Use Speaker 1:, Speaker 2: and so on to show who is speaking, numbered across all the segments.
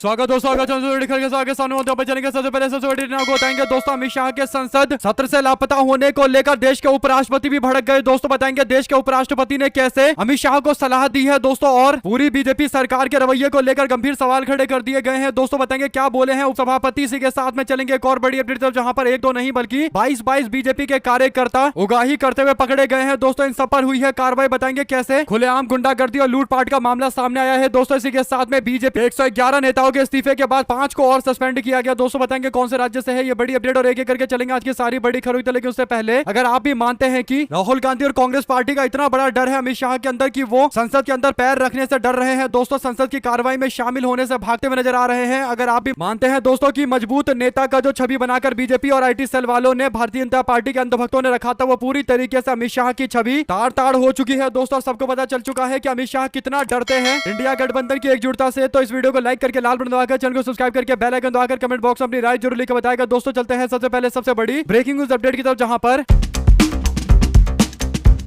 Speaker 1: स्वागत दोस्तों, आगे सामने चलेंगे। सबसे पहले सबसे बड़ी को बताएंगे दोस्तों, अमित शाह के संसद सत्र से लापता होने को लेकर देश के उपराष्ट्रपति भी भड़क गए। दोस्तों बताएंगे देश के उपराष्ट्रपति ने कैसे अमित शाह को सलाह दी है दोस्तों, और पूरी बीजेपी सरकार के रवैये को लेकर गंभीर सवाल खड़े कर दिए गए हैं। दोस्तों बताएंगे क्या बोले हैं उपसभापति। इसी के साथ में चलेंगे एक और बड़ी अपडेट, जहां पर एक दो नहीं बल्कि 22 बीजेपी के कार्यकर्ता उगाही करते हुए पकड़े गए हैं। दोस्तों इन सब पर हुई है कार्रवाई, बताएंगे कैसे खुलेआम गुंडागर्दी और लूटपाट का मामला सामने आया है। दोस्तों इसी के साथ में बीजेपी 111 नेताओं के इस्तीफे के बाद 5 को और सस्पेंड किया गया। दोस्तों बताएंगे कौन से राज्य से है ये बड़ी अपडेट, और एक एक करके चलेंगे आज की सारी बड़ी खबरों तक। लेकिन उससे पहले अगर आप भी मानते हैं कि राहुल गांधी और कांग्रेस पार्टी का इतना बड़ा डर है अमित शाह के अंदर कि वो संसद के अंदर पैर रखने से डर रहे हैं, दोस्तों संसद की कार्रवाई में शामिल होने से भागते हुए नजर आ रहे हैं। अगर आप भी मानते हैं दोस्तों की मजबूत नेता का जो छवि बनाकर बीजेपी और आईटी सेल वालों ने भारतीय जनता पार्टी के अंधभक्तों ने रखा था, वो पूरी तरीके से अमित शाह की छवि ताड़ ताड़ हो चुकी है। दोस्तों सबको पता चल चुका है कि अमित शाह कितना डरते हैं इंडिया गठबंधन की एकजुटता से। तो इस वीडियो को लाइक करके लाल बटन दबाकर चैनल को सब्सक्राइब करके बेल आइकन दबाकर कमेंट बॉक्स में अपनी राय जरूर लिखकर बताएगा। दोस्तों चलते हैं सबसे पहले सबसे बड़ी ब्रेकिंग न्यूज अपडेट की तरफ, जहां पर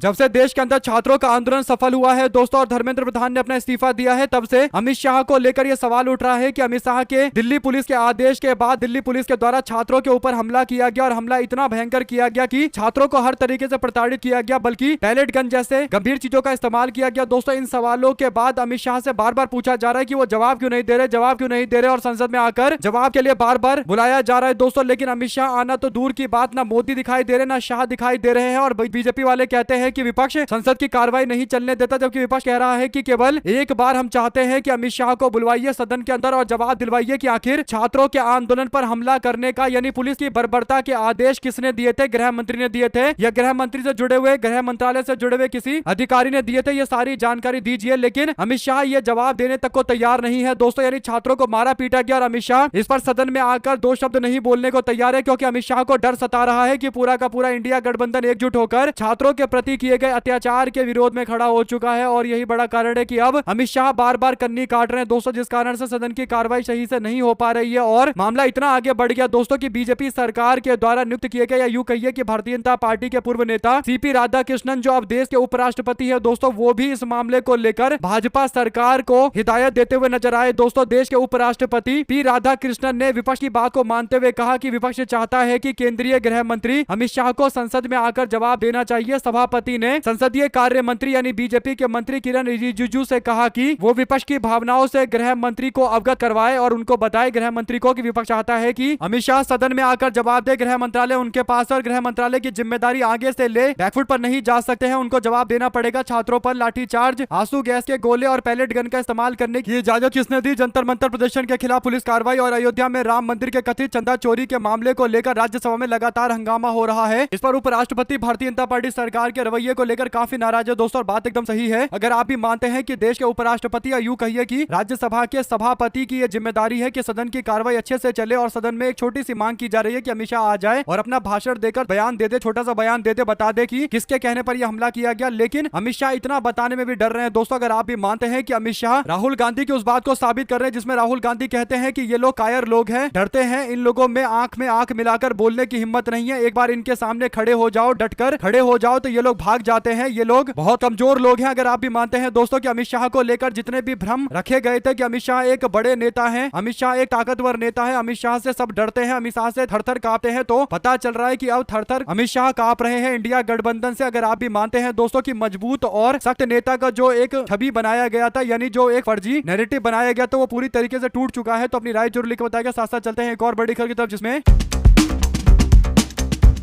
Speaker 1: जब से देश के अंदर छात्रों का आंदोलन सफल हुआ है दोस्तों, और धर्मेंद्र प्रधान ने अपना इस्तीफा दिया है, तब से अमित शाह को लेकर यह सवाल उठ रहा है कि अमित शाह के दिल्ली पुलिस के आदेश के बाद दिल्ली पुलिस के द्वारा छात्रों के ऊपर हमला किया गया, और हमला इतना भयंकर किया गया कि छात्रों को हर तरीके से प्रताड़ित किया गया, बल्कि पैलेट गन जैसे गंभीर चीजों का इस्तेमाल किया गया। दोस्तों इन सवालों के बाद अमित शाह से बार बार पूछा जा रहा है कि वो जवाब क्यों नहीं दे रहे, और संसद में आकर जवाब के लिए बार बार बुलाया जा रहा है दोस्तों। लेकिन अमित शाह आना तो दूर की बात, ना मोदी दिखाई दे रहे ना शाह दिखाई दे रहे हैं, और बीजेपी वाले कहते हैं कि विपक्ष संसद की कार्रवाई नहीं चलने देता, जबकि विपक्ष कह रहा है कि केवल एक बार हम चाहते हैं कि अमित शाह को बुलवाइए सदन के अंदर और जवाब दिलवाइए कि आखिर छात्रों के आंदोलन पर हमला करने का यानी पुलिस की बर्बरता के आदेश किसने दिए थे, गृह मंत्री ने दिए थे या गृह मंत्री से जुड़े हुए गृह मंत्रालय से जुड़े हुए किसी अधिकारी ने दिए थे, ये सारी जानकारी दीजिए। लेकिन अमित शाह ये जवाब देने तक को तैयार नहीं है दोस्तों, यानी छात्रों को मारा पीटा गया और अमित शाह इस पर सदन में आकर दो शब्द नहीं बोलने को तैयार है, क्योंकि अमित शाह को डर सता रहा है कि पूरा का पूरा इंडिया गठबंधन एकजुट होकर छात्रों के प्रति किए गए अत्याचार के विरोध में खड़ा हो चुका है। और यही बड़ा कारण है कि अब अमित शाह बार बार कन्नी काट रहे हैं दोस्तों, जिस कारण से सदन की कार्रवाई सही से नहीं हो पा रही है, और मामला इतना आगे बढ़ गया दोस्तों कि बीजेपी सरकार के द्वारा नियुक्त किए गए, या यूं कहिए कि भारतीय जनता पार्टी के पूर्व नेता सीपी राधाकृष्णन जो अब देश के उपराष्ट्रपति है दोस्तों, वो भी इस मामले को लेकर भाजपा सरकार को हिदायत देते हुए नजर आए। दोस्तों देश के उपराष्ट्रपति पी राधाकृष्णन ने विपक्ष की बात को मानते हुए कहा कि विपक्ष चाहता है कि केंद्रीय गृह मंत्री अमित शाह को संसद में आकर जवाब देना चाहिए। सभापति ने संसदीय कार्य मंत्री यानी बीजेपी के मंत्री किरण रिजिजू से कहा कि वो विपक्ष की भावनाओं से गृह मंत्री को अवगत करवाए और उनको बताए गृह मंत्री को कि विपक्ष चाहता है कि अमित शाह सदन में आकर जवाब दे। गृह मंत्रालय उनके पास, और गृह मंत्रालय की जिम्मेदारी आगे से ले बैकफुट पर नहीं जा सकते हैं, उनको जवाब देना पड़ेगा। छात्रों पर लाठीचार्ज, आंसू गैस के गोले और पैलेट गन का इस्तेमाल करने की इजाजत किसने दी? जंतर मंतर प्रदर्शन के खिलाफ पुलिस कार्रवाई, और अयोध्या में राम मंदिर के कथित चंदा चोरी के मामले को लेकर राज्यसभा में लगातार हंगामा हो रहा है। इस पर उपराष्ट्रपति भारतीय जनता पार्टी सरकार के रवैये को लेकर काफी नाराज है दोस्तों, और बात एकदम सही है। अगर आप भी मानते हैं कि देश के उपराष्ट्रपति या यूं कहिए कि राज्यसभा के सभापति की यह जिम्मेदारी है कि सदन की कार्रवाई अच्छे से चले, और सदन में एक छोटी सी मांग की जा रही है कि अमित शाह आ जाए और अपना भाषण देकर बयान दे दे, छोटा सा बयान दे दे, बता दे कि किसके कहने पर यह हमला किया गया। लेकिन अमित शाह इतना बताने में भी डर रहे हैं दोस्तों। अगर आप भी मानते हैं कि अमित शाह राहुल गांधी की उस बात को साबित कर रहे हैं जिसमें राहुल गांधी कहते हैं कि ये लोग कायर लोग हैं, डरते हैं, इन लोगों में आंख मिलाकर बोलने की हिम्मत नहीं है, एक बार इनके सामने खड़े हो जाओ, डटकर खड़े हो जाओ तो ये लोग भाग जाते हैं, ये लोग बहुत कमजोर लोग हैं। अगर आप भी मानते हैं दोस्तों कि अमित शाह को लेकर जितने भी भ्रम रखे गए थे कि अमित शाह एक बड़े नेता हैं, अमित शाह एक ताकतवर नेता है, अमित शाह से सब डरते हैं, अमित शाह से थर-थर कांपते हैं, तो पता चल रहा है कि अब थर-थर अमित शाह कांप रहे हैं इंडिया गठबंधन से। अगर आप भी मानते हैं दोस्तों कि मजबूत और सख्त नेता का जो एक छवि बनाया गया था, यानी जो एक फर्जी नैरेटिव बनाया गया, तो वो पूरी तरीके से टूट चुका है। तो अपनी राय जरूर लिख बताएगा। साथ साथ चलते हैं एक और बड़ी खबर की तरफ, जिसमें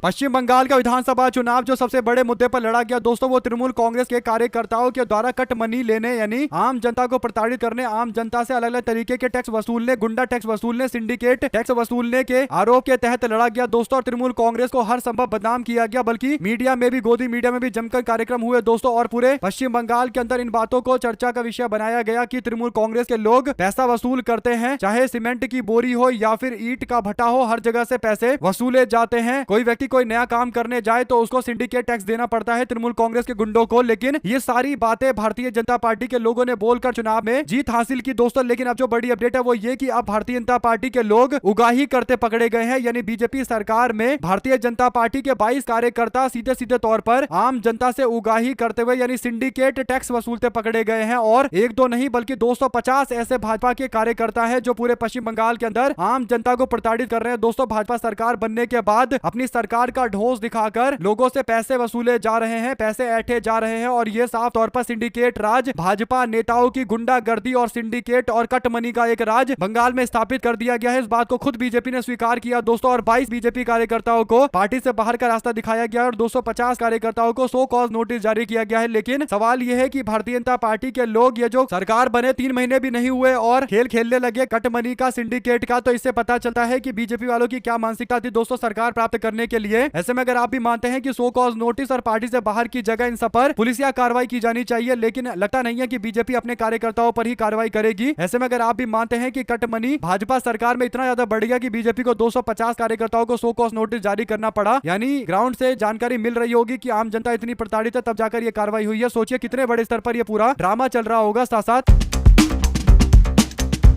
Speaker 1: पश्चिम बंगाल का विधानसभा चुनाव जो सबसे बड़े मुद्दे पर लड़ा गया दोस्तों, वो तृणमूल कांग्रेस के कार्यकर्ताओं के द्वारा कट मनी लेने यानी आम जनता को प्रताड़ित करने, आम जनता से अलग अलग तरीके के टैक्स वसूलने, गुंडा टैक्स वसूलने, सिंडिकेट टैक्स वसूलने के आरोप के तहत लड़ा गया दोस्तों। और तृणमूल कांग्रेस को हर संभव बदनाम किया गया, बल्कि मीडिया में भी, गोदी मीडिया में भी जमकर कार्यक्रम हुए दोस्तों, और पूरे पश्चिम बंगाल के अंदर इन बातों को चर्चा का विषय बनाया गया कि तृणमूल कांग्रेस के लोग पैसा वसूल करते हैं, चाहे सीमेंट की बोरी हो या फिर ईंट का भट्टा हो, हर जगह से पैसे वसूले जाते हैं। कोई व्यक्ति कोई नया काम करने जाए तो उसको सिंडिकेट टैक्स देना पड़ता है तृणमूल कांग्रेस के गुंडों को। लेकिन ये सारी बातें भारतीय जनता पार्टी के लोगों ने बोलकर चुनाव में जीत हासिल की दोस्तों। लेकिन अब जो बड़ी अपडेट है वो ये कि अब भारतीय जनता पार्टी के लोग उगाही करते पकड़े गए हैं। यानी बीजेपी सरकार में भारतीय जनता पार्टी के 22 कार्यकर्ता सीधे सीधे तौर पर आम जनता से उगाही करते हुए यानी सिंडिकेट टैक्स वसूलते पकड़े गए हैं। और एक दो नहीं बल्कि 250 ऐसे भाजपा के कार्यकर्ता हैं जो पूरे पश्चिम बंगाल के अंदर आम जनता को प्रताड़ित कर रहे हैं। दोस्तों भाजपा सरकार बनने के बाद अपनी सरकार का ढोंस दिखाकर लोगों से पैसे वसूले जा रहे हैं, पैसे ऐंठे जा रहे हैं और ये साफ तौर पर सिंडिकेट राज, भाजपा नेताओं की गुंडागर्दी और सिंडिकेट और कट मनी का एक राज बंगाल में स्थापित कर दिया गया है। इस बात को खुद बीजेपी ने स्वीकार किया दोस्तों। और 22 बीजेपी कार्यकर्ताओं को पार्टी से बाहर का रास्ता दिखाया गया और 250 कार्यकर्ताओं को सो कॉज नोटिस जारी किया गया है। लेकिन सवाल यह है कि भारतीय जनता पार्टी के लोग ये जो सरकार बने 3 महीने भी नहीं हुए और खेल खेलने लगे कट मनी का, सिंडिकेट का, तो इससे पता चलता है कि बीजेपी वालों की क्या मानसिकता थी दोस्तों सरकार प्राप्त करने के लिए। ऐसे में अगर आप भी मानते हैं कि सो कॉज नोटिस और पार्टी से बाहर की जगह इन सब पर पुलिसिया कार्रवाई की जानी चाहिए, लेकिन लगता नहीं है कि बीजेपी अपने कार्यकर्ताओं पर ही कार्रवाई करेगी। ऐसे में अगर आप भी मानते हैं कि कट मनी भाजपा सरकार में इतना ज्यादा बढ़ गया कि बीजेपी को 250 कार्यकर्ताओं को सो कॉज नोटिस जारी करना पड़ा, यानी ग्राउंड से जानकारी मिल रही होगी कि आम जनता इतनी प्रताड़ित है, तब जाकर ये कार्रवाई हुई है। सोचिए कितने बड़े स्तर पर यह पूरा ड्रामा चल रहा होगा। साथ साथ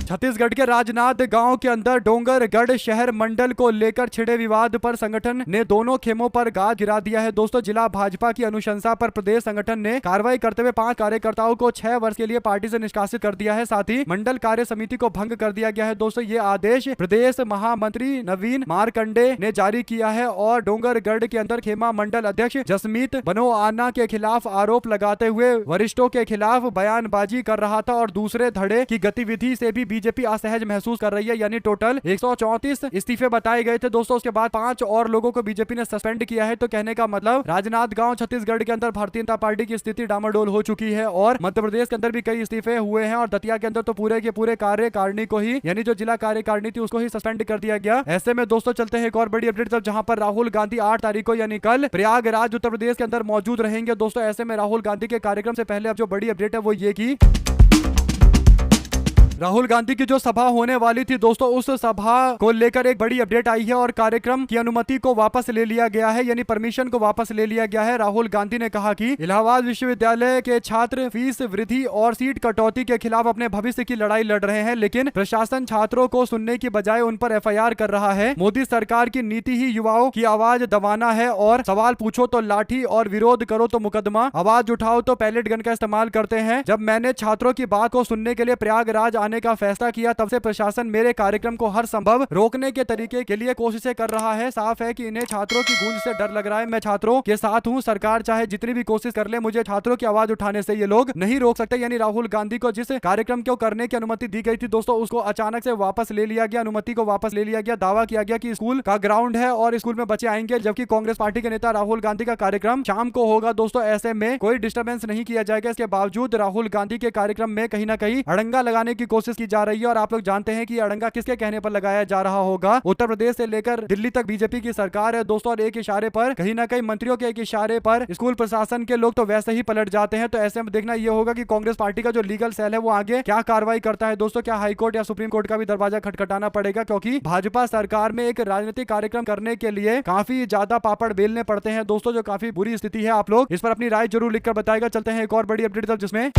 Speaker 1: छत्तीसगढ़ के राजनांद गांव के अंदर डोंगरगढ़ शहर मंडल को लेकर छिड़े विवाद पर संगठन ने दोनों खेमों पर गाज गिरा दिया है दोस्तों। जिला भाजपा की अनुशंसा पर प्रदेश संगठन ने कार्रवाई करते हुए 5 कार्यकर्ताओं को 6 वर्ष के लिए पार्टी से निष्कासित कर दिया है। साथ ही मंडल कार्य समिति को भंग कर दिया गया है दोस्तों। ये आदेश प्रदेश महामंत्री नवीन मारकंडे ने जारी किया है और डोंगरगढ़ के अंदर खेमा मंडल अध्यक्ष जसमीत बनोआना के खिलाफ आरोप लगाते हुए वरिष्ठों के खिलाफ बयानबाजी कर रहा था और दूसरे धड़े की गतिविधि से भी बीजेपी असहज महसूस कर रही है। यानी टोटल 134 इस्तीफे बताए गए थे दोस्तों। उसके बाद 5 और लोगों को बीजेपी ने सस्पेंड किया है। तो कहने का मतलब राजनांद गांव छत्तीसगढ़ के अंदर भारतीय जनता पार्टी की स्थिति डामाडोल हो चुकी है और मध्य प्रदेश के अंदर भी कई इस्तीफे हुए हैं और दतिया के अंदर तो पूरे के पूरे कार्यकारिणी को ही यानी जो जिला कार्यकारिणी थी उसको ही सस्पेंड कर दिया गया। ऐसे में दोस्तों चलते हैं एक और बड़ी अपडेट तब, जहां पर राहुल गांधी 8 तारीख को यानी कल प्रयागराज उत्तर प्रदेश के अंदर मौजूद रहेंगे दोस्तों। ऐसे में राहुल गांधी के कार्यक्रम से पहले अब जो बड़ी अपडेट है वो ये की राहुल गांधी की जो सभा होने वाली थी दोस्तों उस सभा को लेकर एक बड़ी अपडेट आई है और कार्यक्रम की अनुमति को वापस ले लिया गया है, यानी परमिशन को वापस ले लिया गया है। राहुल गांधी ने कहा कि इलाहाबाद विश्वविद्यालय के छात्र फीस वृद्धि और सीट कटौती के खिलाफ अपने भविष्य की लड़ाई लड़ रहे हैं, लेकिन प्रशासन छात्रों को सुनने की बजाय उन पर FIR कर रहा है। मोदी सरकार की नीति ही युवाओं की आवाज दबाना है और सवाल पूछो तो लाठी और विरोध करो तो मुकदमा, आवाज उठाओ तो पैलेट गन का इस्तेमाल करते हैं। जब मैंने छात्रों की बात को सुनने के लिए प्रयागराज आने का फैसला किया तब से प्रशासन मेरे कार्यक्रम को हर संभव रोकने के तरीके के लिए कोशिशें कर रहा है। साफ है कि इन्हें छात्रों की गूंज से डर लग रहा है। मैं छात्रों के साथ हूं, सरकार चाहे जितनी भी कोशिश कर ले, मुझे छात्रों की आवाज उठाने से ये लोग नहीं रोक सकते। यानी राहुल गांधी को जिस कार्यक्रम को करने की अनुमति दी गई थी दोस्तों उसको अचानक से वापस ले लिया गया, अनुमति को वापस ले लिया गया। दावा किया गया कि स्कूल का ग्राउंड है और स्कूल में बच्चे आएंगे, जबकि कांग्रेस पार्टी के नेता राहुल गांधी का कार्यक्रम शाम को होगा दोस्तों। ऐसे में कोई डिस्टर्बेंस नहीं किया जाएगा। इसके बावजूद राहुल गांधी के कार्यक्रम में कहीं ना कहीं अड़ंगा लगाने की कोशिश की जा रही है और आप लोग जानते हैं कि अड़ंगा किसके कहने पर लगाया जा रहा होगा। उत्तर प्रदेश से लेकर दिल्ली तक बीजेपी की सरकार है दोस्तों और एक इशारे पर कहीं ना कहीं मंत्रियों के एक इशारे पर स्कूल प्रशासन के लोग तो वैसे ही पलट जाते हैं। तो ऐसे में देखना यह होगा कि कांग्रेस पार्टी का जो लीगल सेल है वो आगे क्या कार्रवाई करता है दोस्तों। क्या हाईकोर्ट या सुप्रीम कोर्ट का भी दरवाजा खटखटाना पड़ेगा, क्योंकि भाजपा सरकार में एक राजनीतिक कार्यक्रम करने के लिए काफी ज्यादा पापड़ बेलने पड़ते हैं दोस्तों, जो काफी बुरी स्थिति है। आप लोग इस पर अपनी राय जरूर लिखकर बताएगा। चलते हैं एक और बड़ी अपडेट तब, जिसमें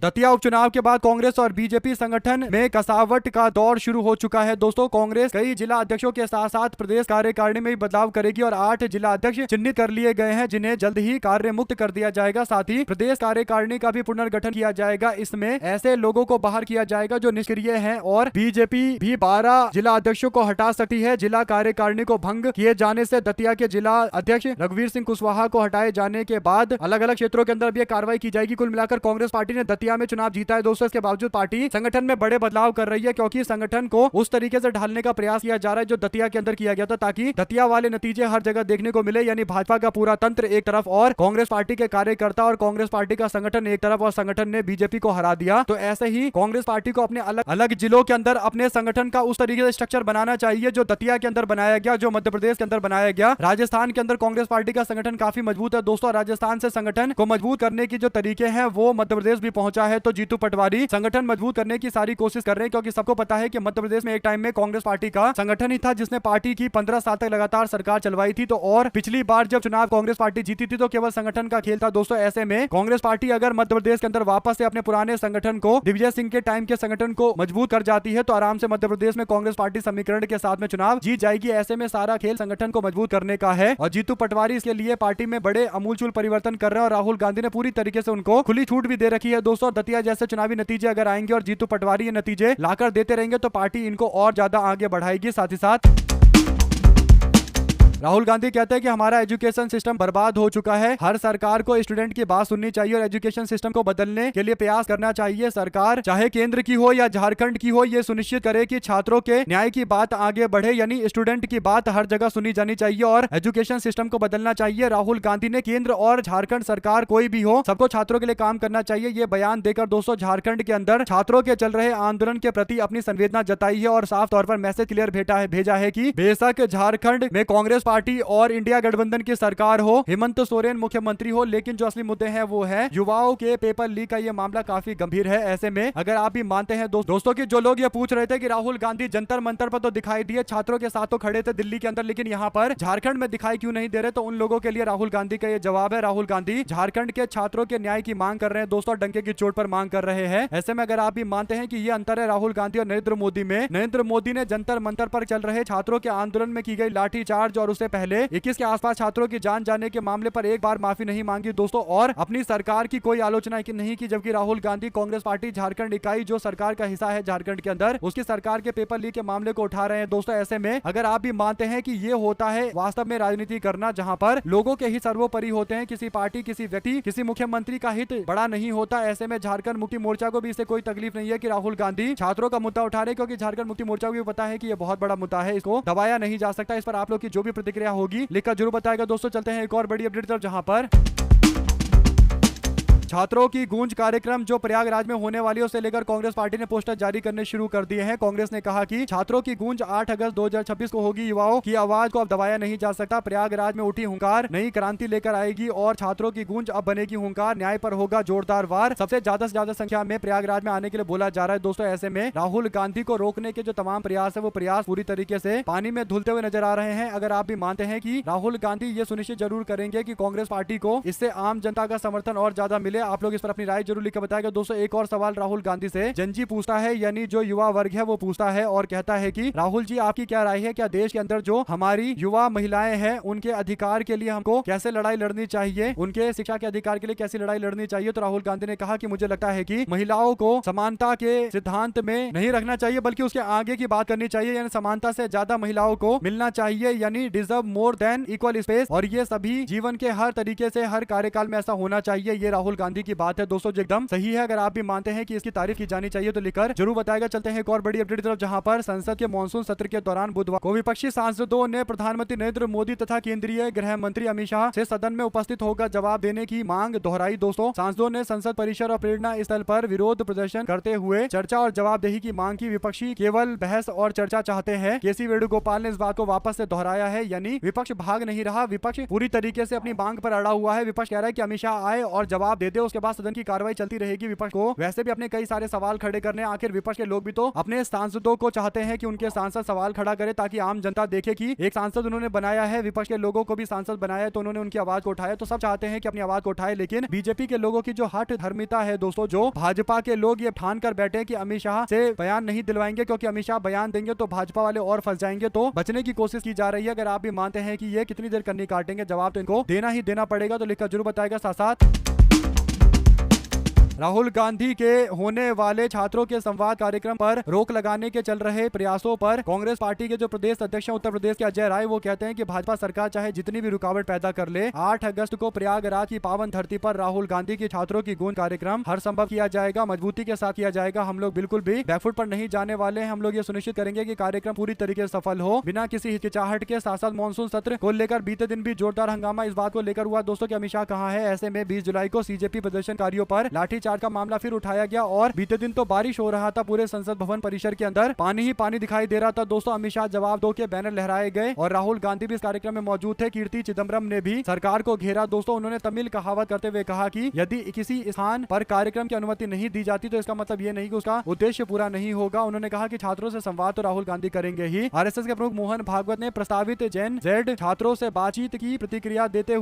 Speaker 1: दतिया उपचुनाव के बाद कांग्रेस और बीजेपी संगठन में कसावट का दौर शुरू हो चुका है दोस्तों। कांग्रेस कई जिला अध्यक्षों के साथ साथ प्रदेश कार्यकारिणी में भी बदलाव करेगी और 8 जिला अध्यक्ष चिन्हित कर लिए गए हैं, जिन्हें जल्द ही कार्य मुक्त कर दिया जाएगा। साथ ही प्रदेश कार्यकारिणी का भी पुनर्गठन किया जाएगा। इसमें ऐसे लोगों को बाहर किया जाएगा जो निष्क्रिय हैं और बीजेपी भी 12 जिला अध्यक्षों को हटा सकती है। जिला कार्यकारिणी को भंग किए जाने से दतिया के जिला अध्यक्ष रघुवीर सिंह कुशवाहा को हटाए जाने के बाद अलग अलग क्षेत्रों के अंदर भी कार्रवाई की जाएगी। कुल मिलाकर कांग्रेस पार्टी ने दतिया में चुनाव जीता है दोस्तों। इसके बावजूद पार्टी संगठन में बड़े बदलाव कर रही है, क्योंकि संगठन को उस तरीके से ढालने का प्रयास किया जा रहा है जो दतिया के अंदर किया गया था, ताकि दतिया वाले नतीजे हर जगह देखने को मिले। यानी भाजपा का पूरा तंत्र एक तरफ और कांग्रेस पार्टी के कार्यकर्ता और कांग्रेस पार्टी का संगठन एक तरफ, और संगठन ने बीजेपी को हरा दिया। तो ऐसे ही कांग्रेस पार्टी को अपने अलग अलग जिलों के अंदर अपने संगठन का उस तरीके से स्ट्रक्चर बनाना चाहिए जो दतिया के अंदर बनाया गया, जो मध्य प्रदेश के अंदर बनाया गया। राजस्थान के अंदर कांग्रेस पार्टी का संगठन काफी मजबूत है दोस्तों। राजस्थान से संगठन को मजबूत करने की जो तरीके हैं वो मध्य प्रदेश भी पहुंचा पहुंचा है तो जीतू पटवारी संगठन मजबूत करने की सारी कोशिश कर रहे हैं, क्योंकि सबको पता है कि मध्य प्रदेश में एक टाइम में कांग्रेस पार्टी का संगठन ही था जिसने पार्टी की 15 साल तक लगातार सरकार चलवाई थी। तो और पिछली बार जब चुनाव कांग्रेस पार्टी जीती थी तो केवल संगठन का खेल था दोस्तों। ऐसे में कांग्रेस पार्टी अगर मध्य प्रदेश के अंदर वापस से अपने पुराने संगठन को, दिग्विजय सिंह के टाइम के संगठन को मजबूत कर जाती है तो आराम से मध्य प्रदेश में कांग्रेस पार्टी समीकरण के साथ में चुनाव जीत जाएगी। ऐसे में सारा खेल संगठन को मजबूत करने का है और जीतू पटवारी इसके लिए पार्टी में बड़े अमूलचूल परिवर्तन कर रहे हैं और राहुल गांधी ने पूरी तरीके से उनको खुली छूट भी दे रखी है दोस्तों। दतिया जैसे चुनावी नतीजे अगर आएंगे और जीतू पटवारी ये नतीजे लाकर देते रहेंगे तो पार्टी इनको और ज्यादा आगे बढ़ाएगी। साथ ही साथ राहुल गांधी कहते हैं कि हमारा एजुकेशन सिस्टम बर्बाद हो चुका है, हर सरकार को स्टूडेंट की बात सुननी चाहिए और एजुकेशन सिस्टम को बदलने के लिए प्रयास करना चाहिए। सरकार चाहे केंद्र की हो या झारखंड की हो, ये सुनिश्चित करे कि छात्रों के न्याय की बात आगे बढ़े, यानी स्टूडेंट की बात हर जगह सुनी जानी चाहिए और एजुकेशन सिस्टम को बदलना चाहिए। राहुल गांधी ने केंद्र और झारखंड सरकार कोई भी हो, सबको छात्रों के लिए काम करना चाहिए, ये बयान देकर दोस्तों झारखंड के अंदर छात्रों के चल रहे आंदोलन के प्रति अपनी संवेदना जताई है और साफ तौर पर मैसेज क्लियर भेजा है कि बेशक झारखंड में कांग्रेस पार्टी और इंडिया गठबंधन की सरकार हो, हेमंत सोरेन मुख्यमंत्री हो, लेकिन जो असली मुद्दे हैं वो है युवाओं के पेपर लीक का ये मामला काफी गंभीर है। ऐसे में अगर आप भी मानते हैं दोस्तों कि जो लोग ये पूछ रहे थे कि राहुल गांधी जंतर मंतर पर तो दिखाई दिए, छात्रों के साथ तो खड़े थे दिल्ली के अंदर, लेकिन यहाँ पर झारखंड में दिखाई क्यों नहीं दे रहे, तो उन लोगों के लिए राहुल गांधी का ये जवाब है। राहुल गांधी झारखंड के छात्रों के न्याय की मांग कर रहे हैं दोस्तों, डंके की चोट पर मांग कर रहे हैं। ऐसे में अगर आप भी मानते हैं कि ये अंतर है राहुल गांधी और नरेंद्र मोदी में, नरेंद्र मोदी ने जंतर मंतर पर चल रहे छात्रों के आंदोलन में की गई लाठीचार्ज और उससे पहले 21 के आसपास छात्रों की जान जाने के मामले पर एक बार माफी नहीं मांगी दोस्तों और अपनी सरकार की कोई आलोचना नहीं की, जबकि राहुल गांधी कांग्रेस पार्टी झारखंड इकाई जो सरकार का हिस्सा है झारखंड के अंदर, उसकी सरकार के पेपर लीक के मामले को उठा रहे हैं दोस्तों। ऐसे में अगर आप भी मानते हैं कि ये होता है वास्तव में राजनीति करना, जहां पर लोगों के हित सर्वोपरि होते हैं, किसी पार्टी, किसी व्यक्ति, किसी मुख्यमंत्री का हित बड़ा नहीं होता। ऐसे में झारखंड मुक्ति मोर्चा को भी इससे कोई तकलीफ नहीं है कि राहुल गांधी छात्रों का मुद्दा उठा रहे, क्योंकि झारखंड मुक्ति मोर्चा को भी पता है कि ये बहुत बड़ा मुद्दा है, इसको दबाया नहीं जा सकता। इस पर आप लोग की जो भी प्रतिक्रिया होगी लिखकर जरूर बताएगा दोस्तों। चलते हैं एक और बड़ी अपडेट तरफ, जहां पर छात्रों की गूंज कार्यक्रम जो प्रयागराज में होने वाली है उसे लेकर कांग्रेस पार्टी ने पोस्टर जारी करने शुरू कर दिए हैं। कांग्रेस ने कहा कि छात्रों की गूंज 8 अगस्त 2026 को होगी, युवाओं की आवाज को अब दबाया नहीं जा सकता, प्रयागराज में उठी हुंकार नई क्रांति लेकर आएगी और छात्रों की गूंज अब बनेगी हुंकार, न्याय पर होगा जोरदार वार। सबसे ज्यादा संख्या में प्रयागराज में आने के लिए बोला जा रहा है दोस्तों। ऐसे में राहुल गांधी को रोकने के जो तमाम प्रयास है वो प्रयास पूरी तरीके से पानी में धुलते हुए नजर आ रहे हैं। अगर आप भी मानते हैं कि राहुल गांधी ये सुनिश्चित जरूर करेंगे कि कांग्रेस पार्टी को इससे आम जनता का समर्थन और ज्यादा मिले, आप लोग इस पर अपनी राय जरूर लिखकर बताएगा दोस्तों। एक और सवाल राहुल गांधी से जनजी पूछता है, यानी जो युवा वर्ग है वो पूछता है और कहता है कि राहुल जी आपकी क्या राय है, क्या देश के अंदर जो हमारी युवा महिलाएं हैं उनके अधिकार के लिए हमको कैसे लड़ाई लड़नी चाहिए, उनके शिक्षा के अधिकार के लिए कैसी लड़ाई लड़नी चाहिए। तो राहुल गांधी ने कहा कि मुझे लगता है कि महिलाओं को समानता के सिद्धांत में नहीं रखना चाहिए, बल्कि उसके आगे की बात करनी चाहिए, यानी समानता से ज्यादा महिलाओं को मिलना चाहिए, यानी deserve more than equal space, और ये सभी जीवन के हर तरीके से हर कार्यकाल में ऐसा होना चाहिए। ये राहुल गांधी की बात है दोस्तों, जो एकदम सही है। अगर आप भी मानते हैं कि इसकी तारीफ की जानी चाहिए तो लिखकर जरूर बताएगा। चलते हैं एक और बड़ी अपडेट की तरफ, जहां पर संसद के मॉनसून सत्र के दौरान बुधवार को विपक्षी सांसदों ने प्रधानमंत्री नरेंद्र मोदी तथा केंद्रीय गृह मंत्री अमित शाह से सदन में उपस्थित होकर जवाब देने की मांग दोहराई दोस्तों। सांसदों ने संसद परिसर और प्रेरणा स्थल पर विरोध प्रदर्शन करते हुए चर्चा और जवाबदेही की मांग की। विपक्षी केवल बहस और चर्चा चाहते हैं। केसी वेणुगोपाल ने इस बात को वापस से दोहराया है, यानी विपक्ष भाग नहीं रहा, विपक्ष पूरी तरीके से अपनी मांग पर अड़ा हुआ है। विपक्ष कह रहा है कि अमित शाह आए और जवाब दे दे, उसके बाद सदन की कार्रवाई चलती रहेगी। विपक्ष को वैसे भी अपने कई सारे सवाल खड़े करने, आखिर विपक्ष के लोग भी तो अपने सांसदों को चाहते हैं कि उनके सांसद सवाल खड़ा करे ताकि आम जनता देखे कि एक सांसद उन्होंने बनाया है, विपक्ष के लोगों को भी सांसद बनाया है तो उन्होंने उनकी आवाज को उठाया। तो सब चाहते हैं कि अपनी आवाज को उठाए, लेकिन बीजेपी के लोगों की जो हठ धर्मिता है दोस्तों, जो भाजपा के लोग ये ठान कर बैठे कि अमित शाह से बयान नहीं दिलवाएंगे, क्योंकि अमित शाह बयान देंगे तो भाजपा वाले और फंस जाएंगे, तो बचने की कोशिश की जा रही है। अगर आप भी मानते हैं कि ये कितनी देर कन्नी काटेंगे, जवाब तो इनको देना ही देना पड़ेगा, तो लिखकर जरूर बताएगा। साथ साथ राहुल गांधी के होने वाले छात्रों के संवाद कार्यक्रम पर रोक लगाने के चल रहे प्रयासों पर कांग्रेस पार्टी के जो प्रदेश अध्यक्ष हैं उत्तर प्रदेश के अजय राय, वो कहते हैं कि भाजपा सरकार चाहे जितनी भी रुकावट पैदा कर ले, 8 अगस्त को प्रयागराज की पावन धरती पर राहुल गांधी की छात्रों की गूंज कार्यक्रम हर संभव किया जाएगा, मजबूती के साथ किया जाएगा। हम लोग बिल्कुल भी बैकफुट पर नहीं जाने वाले हैं। हम लोग ये सुनिश्चित करेंगे कि कार्यक्रम पूरी तरीके से सफल हो बिना किसी हिचकिचाहट के। साथ साथ मानसून सत्र को लेकर बीते दिन भी जोरदार हंगामा इस बात को लेकर हुआ दोस्तों कि अमित शाह कहां है। ऐसे में 20 जुलाई को सीजेपी प्रदर्शनकारियों पर लाठीचार्ज लाठीचार्ज का मामला फिर उठाया गया और बीते दिन तो बारिश हो रहा था, पूरे संसद भवन परिसर के अंदर पानी ही पानी दिखाई दे रहा था। दोस्तों अमित शाह जवाब दो के बैनर लहराए गए और राहुल गांधी भी इस कार्यक्रम में मौजूद थे। कीर्ति चिदम्बरम ने भी सरकार को घेरा। दोस्तों उन्होंने तमिल कहावत करते हुए कहा कि यदि किसी स्थान पर कार्यक्रम की अनुमति नहीं दी जाती तो इसका मतलब ये नहीं कि उसका उद्देश्य पूरा नहीं होगा। उन्होंने कहा कि छात्रों से संवाद तो राहुल गांधी करेंगे ही। आरएसएस के प्रमुख मोहन भागवत ने प्रस्तावित जेन जेड छात्रों से बातचीत की प्रतिक्रिया देते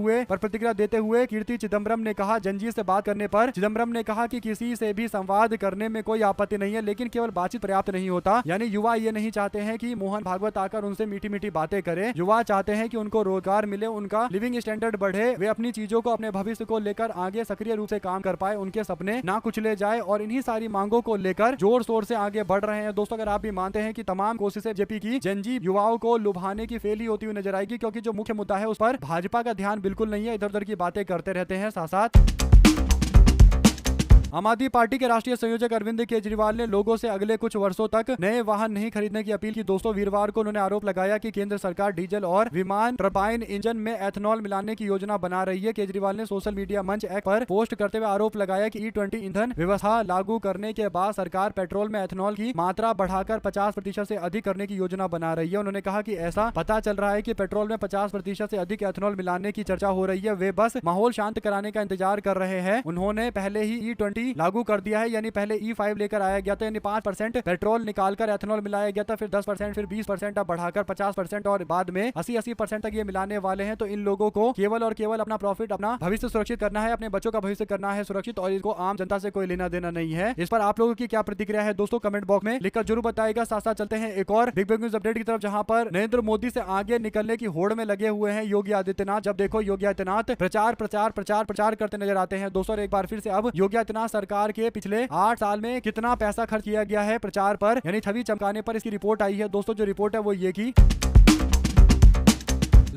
Speaker 1: हुए कीर्ति चिदम्बरम ने कहा, जनजी से बात करने पर चिदम्बरम ने कहा कि किसी से भी संवाद करने में कोई आपत्ति नहीं है, लेकिन केवल बातचीत पर्याप्त नहीं होता। यानी युवा ये नहीं चाहते हैं कि मोहन भागवत आकर उनसे मीठी मीठी बातें करें। युवा चाहते हैं कि उनको रोजगार मिले, उनका लिविंग स्टैंडर्ड बढ़े, वे अपनी चीजों को, अपने भविष्य को लेकर आगे सक्रिय रूप से काम कर पाए, उनके सपने ना कुचले जाए और इन्हीं सारी मांगों को लेकर जोर शोर से आगे बढ़ रहे हैं। दोस्तों अगर आप भी मानते हैं कि तमाम कोशिशें बीजेपी की जनजी युवाओं को लुभाने की फेल ही होती हुई नजर आएगी, क्योंकि जो मुख्य मुद्दा है उस पर भाजपा का ध्यान बिल्कुल नहीं है, इधर उधर की बातें करते रहते हैं। साथ साथ आम आदमी पार्टी के राष्ट्रीय संयोजक अरविंद केजरीवाल ने लोगों से अगले कुछ वर्षों तक नए वाहन नहीं खरीदने की अपील की। दोस्तों वीरवार को उन्होंने आरोप लगाया कि केंद्र सरकार डीजल और विमान टरबाइन इंजन में एथेनॉल मिलाने की योजना बना रही है। केजरीवाल ने सोशल मीडिया मंच एक्स पर पोस्ट करते हुए आरोप लगाया कि E20 ईंधन व्यवस्था लागू करने के बाद सरकार पेट्रोल में एथेनॉल की मात्रा बढ़ाकर 50% से अधिक करने की योजना बना रही है। उन्होंने कहा कि ऐसा पता चल रहा है कि पेट्रोल में 50% से अधिक एथेनॉल मिलाने की चर्चा हो रही है, वे बस माहौल शांत कराने का इंतजार कर रहे हैं। उन्होंने पहले ही E20 लागू कर दिया है, यानी पहले E5 लेकर आया गया था, यानी 5% पेट्रोल निकालकर एथेनॉल मिलाया गया था, फिर 10%, फिर 20%, अब बढ़ाकर 50% और बाद में 80% तक ये मिलाने वाले हैं। तो इन लोगों को केवल और केवल अपना प्रॉफिट, अपना भविष्य सुरक्षित करना है, अपने बच्चों का भविष्य करना है सुरक्षित, और इसको आम जनता से कोई लेना देना नहीं है। इस पर आप लोगों की क्या प्रतिक्रिया है दोस्तों, कमेंट बॉक्स में लिखकर जरूर बताएगा। साथ साथ चलते हैं एक और बिग न्यूज अपडेट की तरफ, जहां पर नरेंद्र मोदी से आगे निकलने की होड़ में लगे हुए हैं योगी आदित्यनाथ। जब देखो योगी आदित्यनाथ प्रचार करते नजर आते हैं दोस्तों। एक बार फिर से अब योगी आदित्यनाथ सरकार के पिछले 8 साल में कितना पैसा खर्च किया गया है प्रचार पर, यानी छवि चमकाने पर, इसकी रिपोर्ट आई है दोस्तों। जो रिपोर्ट है वो ये की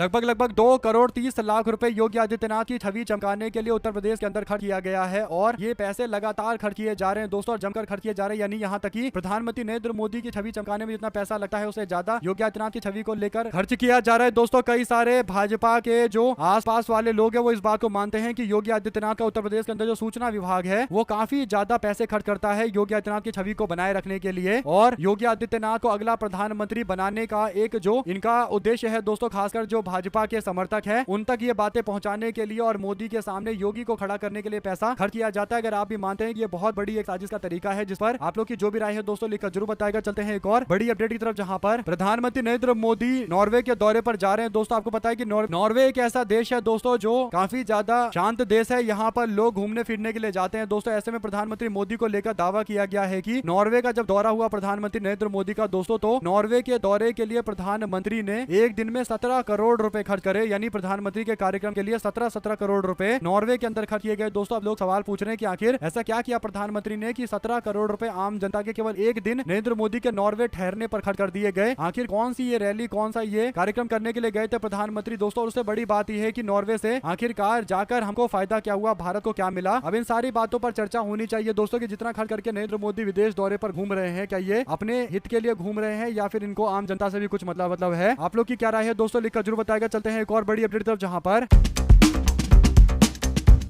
Speaker 1: लगभग 2 करोड़ 30 लाख रुपए योगी आदित्यनाथ की छवि चमकाने के लिए उत्तर प्रदेश के अंदर खर्च किया गया है, और ये पैसे लगातार खर्च किए जा रहे हैं दोस्तों, और जमकर खर्च किए जा रहे हैं। यानी यहाँ तक कि प्रधानमंत्री नरेंद्र मोदी की छवि चमकाने में जितना पैसा लगता है उससे ज्यादा योगी आदित्यनाथ की छवि को लेकर खर्च किया जा रहा है दोस्तों। कई सारे भाजपा के जो आसपास वाले लोग हैं वो इस बात को मानते हैं कि योगी आदित्यनाथ का उत्तर प्रदेश के अंदर जो सूचना विभाग है वो काफी ज्यादा पैसे खर्च करता है योगी आदित्यनाथ की छवि को बनाए रखने के लिए, और योगी आदित्यनाथ को अगला प्रधानमंत्री बनाने का एक जो इनका उद्देश्य है दोस्तों, खासकर जो भाजपा के समर्थक है उन तक ये बातें पहुंचाने के लिए और मोदी के सामने योगी को खड़ा करने के लिए पैसा खर्च किया जाता है। अगर आप भी मानते हैं कि ये बहुत बड़ी एक साजिश का तरीका है, जिस पर आप लोग की जो भी राय है दोस्तों लिखकर जरूर बताएगा। चलते हैं एक और बड़ी अपडेट की तरफ, जहां पर प्रधानमंत्री नरेंद्र मोदी नॉर्वे के दौरे पर जा रहे हैं दोस्तों। आपको पता है कि नॉर्वे एक ऐसा देश है दोस्तों जो काफी ज्यादा शांत देश है, यहाँ पर लोग घूमने फिरने के लिए जाते हैं दोस्तों। ऐसे में प्रधानमंत्री मोदी को लेकर दावा किया गया है कि नॉर्वे का जब दौरा हुआ प्रधानमंत्री नरेंद्र मोदी का दोस्तों, तो नॉर्वे के दौरे के लिए प्रधानमंत्री ने एक दिन में 17 करोड़ रुपए खर्च करे, यानी प्रधानमंत्री के कार्यक्रम के लिए 17 करोड़ रुपए नॉर्वे के अंदर खर्च किए गए दोस्तों। अब लोग सवाल पूछ रहे हैं कि आखिर ऐसा क्या किया प्रधानमंत्री ने कि 17 करोड़ रुपए आम जनता के केवल एक दिन नरेंद्र मोदी के नॉर्वे ठहरने पर खर्च कर दिए गए। आखिर कौन सी ये रैली, कौन सा ये कार्यक्रम करने के लिए गए थे प्रधानमंत्री दोस्तों। और उससे बड़ी बात यह है कि नॉर्वे से आखिरकार जाकर हमको फायदा क्या हुआ, भारत को क्या मिला। अब इन सारी बातों पर चर्चा होनी चाहिए दोस्तों कि जितना खर्च करके नरेंद्र मोदी विदेश दौरे पर घूम रहे हैं, क्या ये अपने हित के लिए घूम रहे हैं या फिर इनको आम जनता से भी कुछ मतलब है। आप लोग की क्या राय है दोस्तों लिखकर जरूर बताएगा। चलते हैं एक और बड़ी अपडेट तरफ, जहां पर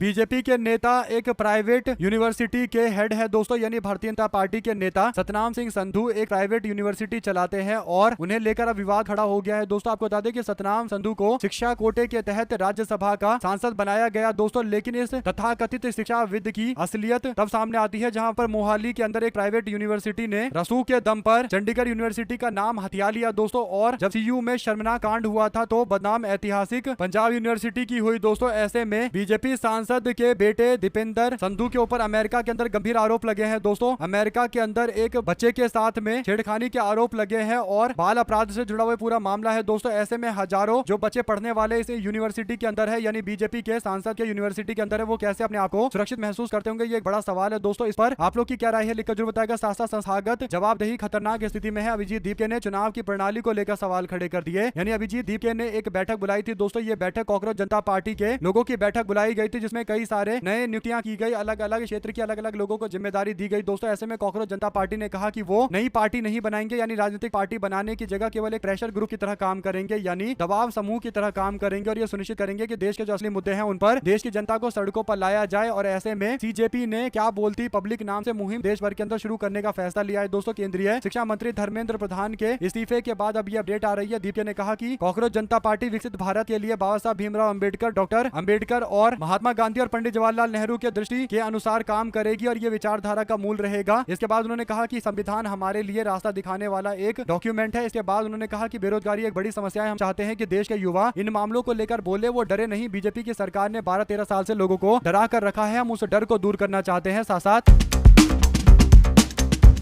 Speaker 1: बीजेपी के नेता एक प्राइवेट यूनिवर्सिटी के हेड है दोस्तों, यानी भारतीय जनता पार्टी के नेता सतनाम सिंह संधू एक प्राइवेट यूनिवर्सिटी चलाते हैं और उन्हें लेकर अब विवाद खड़ा हो गया है दोस्तों। आपको बता दें कि सतनाम संधू को शिक्षा कोटे के तहत राज्यसभा का सांसद बनाया गया दोस्तों, लेकिन इस तथाकथित शिक्षाविद की असलियत तब सामने आती है जहां पर मोहाली के अंदर एक प्राइवेट यूनिवर्सिटी ने रसूख के दम पर चंडीगढ़ यूनिवर्सिटी का नाम हथिया लिया दोस्तों। और जब CU में शर्मनाक कांड हुआ था तो बदनाम ऐतिहासिक पंजाब यूनिवर्सिटी की हुई दोस्तों। ऐसे में बीजेपी सांसद के बेटे दीपेंद्र संधू के ऊपर अमेरिका के अंदर गंभीर आरोप लगे हैं दोस्तों। अमेरिका के अंदर एक बच्चे के साथ में छेड़खानी के आरोप लगे हैं और बाल अपराध से जुड़ा हुआ पूरा मामला है दोस्तों। ऐसे में हजारों जो बच्चे पढ़ने वाले इस यूनिवर्सिटी के अंदर है, यानी बीजेपी के सांसद के यूनिवर्सिटी के अंदर है, वो कैसे अपने आप को सुरक्षित महसूस करते होंगे, ये एक बड़ा सवाल है दोस्तों। इस पर आप लोग की क्या राय है लिखकर जरूर बताएगा। साथ साथ संस्थागत जवाबदेही खतरनाक स्थिति में है। अभिजीत दीपके ने चुनाव की प्रणाली को लेकर सवाल खड़े कर दिए, यानी अभिजीत दीपके ने एक बैठक बुलाई थी दोस्तों। ये बैठक कॉकरोच जनता पार्टी के लोगों की बैठक बुलाई गई थी, जिसमें में कई सारे नए नियुक्तियां की गई, अलग अलग क्षेत्र की अलग अलग लोगों को जिम्मेदारी दी गई। दोस्तों ऐसे में कॉकरोच जनता पार्टी ने कहा कि वो नई पार्टी नहीं बनाएंगे, यानी राजनीतिक पार्टी बनाने की जगह केवल एक प्रेशर ग्रुप की तरह काम करेंगे, यानी दबाव समूह की तरह काम करेंगे और ये सुनिश्चित करेंगे कि देश के जो असली मुद्दे हैं उन पर देश की जनता को सड़कों पर लाया जाए। और ऐसे में सीजेपी ने क्या बोलती पब्लिक नाम से मुहिम देश भर के अंदर शुरू करने का फैसला लिया है। दोस्तों केंद्रीय शिक्षा मंत्री धर्मेंद्र प्रधान के इस्तीफे के बाद अब ये अपडेट आ रही है। दीपिका ने कहा कि कॉकरोच जनता पार्टी विकसित भारत के लिए बाबा साहब भीमराव अंबेडकर, डॉक्टर अंबेडकर और महात्मा गांधी और पंडित जवाहरलाल नेहरू के दृष्टि के अनुसार काम करेगी और ये विचारधारा का मूल रहेगा। इसके बाद उन्होंने कहा कि संविधान हमारे लिए रास्ता दिखाने वाला एक डॉक्यूमेंट है। इसके बाद उन्होंने कहा कि बेरोजगारी एक बड़ी समस्या है, हम चाहते हैं कि देश के युवा इन मामलों को लेकर बोले, वो डरे नहीं। बीजेपी की सरकार ने 12-13 साल से लोगों को डरा कर रखा है, हम उस डर को दूर करना चाहते हैं। साथ साथ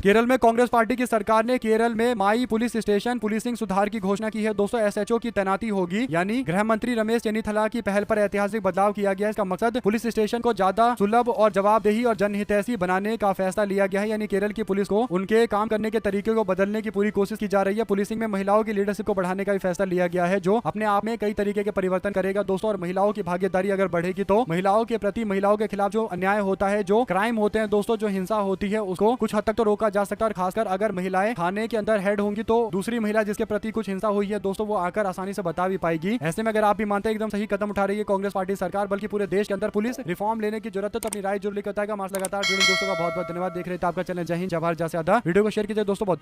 Speaker 1: केरल में कांग्रेस पार्टी की सरकार ने केरल में माई पुलिस स्टेशन पुलिसिंग सुधार की घोषणा की है। दोस्तों एसएचओ की तैनाती होगी, यानी गृह मंत्री रमेश चेन्नीथला की पहल पर ऐतिहासिक बदलाव किया गया है। इसका मकसद पुलिस स्टेशन को ज्यादा सुलभ और जवाबदेही और जनहितैषी बनाने का फैसला लिया गया है, यानी केरल की पुलिस को उनके काम करने के तरीके को बदलने की पूरी कोशिश की जा रही है। पुलिसिंग में महिलाओं की लीडरशिप को बढ़ाने का भी फैसला लिया गया है, जो अपने आप में कई तरीके के परिवर्तन करेगा। दोस्तों और महिलाओं की भागीदारी अगर बढ़ेगी तो महिलाओं के प्रति, महिलाओं के खिलाफ जो अन्याय होता है, जो क्राइम होते हैं दोस्तों, जो हिंसा होती है, उसको कुछ हद तक तो रोका जा सकता है। और खासकर अगर महिलाएं थाने के अंदर हेड होंगी तो दूसरी महिला जिसके प्रति कुछ हिंसा हुई है दोस्तों, वो आकर आसानी से बता भी पाएगी। ऐसे में अगर आप भी मानते हैं एकदम सही कदम उठा रही है कांग्रेस पार्टी सरकार, बल्कि पूरे देश के अंदर पुलिस रिफॉर्म लेने की जरूरत है, तो अपनी राय जरूर लिख बताएगा। मार्च लगातार जुड़े दोस्तों का बहुत बहुत धन्यवाद। देख रहे थे आपका चैनल जय हिंद जय भारत। ज्यादा वीडियो को शेयर कीजिए दोस्तों। बहुत